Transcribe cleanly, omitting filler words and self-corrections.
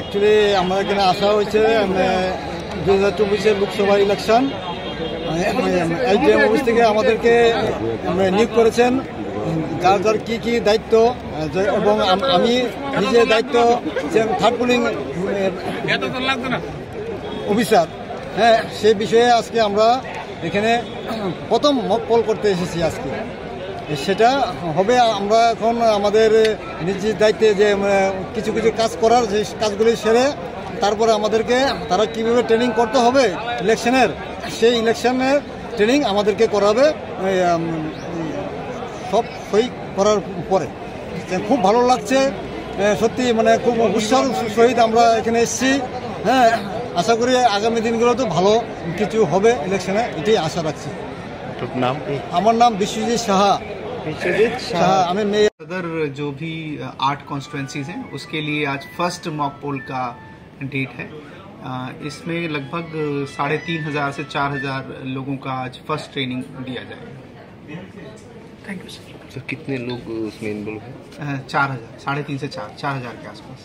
Actually আমরা এখানে আসা হয়েছে 2024 লোকসভা ইলেকশন। এলটিএম অফিস থেকে আমাদেরকে নিয়োগ করেছেন, যার যার কী দায়িত্ব, এবং আমি নিজের দায়িত্ব থার্ড পুলিং অফিসার। হ্যাঁ, সেই বিষয়ে আজকে আমরা এখানে প্রথম মক পোল করতে এসেছি আজকে। সেটা হবে, আমরা এখন আমাদের নিজ দায়িত্বে যে কিছু কিছু কাজ করার, যে কাজগুলি সেরে তারপরে আমাদেরকে তারা কীভাবে ট্রেনিং করতে হবে ইলেকশনের, সেই ইলেকশনের ট্রেনিং আমাদেরকে করাবে সব সই করার পরে। খুব ভালো লাগছে সত্যি, খুব উৎসাহ সহিত আমরা এখানে এসেছি। হ্যাঁ, আশা করি আগামী দিনগুলোতে ভালো কিছু হবে ইলেকশনে, এটাই আশা রাখছি। नाम? আমার নাম বিশ্বজিৎ সাহা। আমি अदर जो भी 8 कॉन्स्टिट्यूएंसीज हैं उसके लिए आज फर्स्ट मॉक पोल का डेट है। इसमें लगभग 3500 से 4000 लोगों का आज फर्स्ट ट्रेनिंग दिया जाएगा। Thank you sir. तो कितने लोग उसमें इन्वॉल्व हैं? 4000, 3.5 से 4000 के आसपास।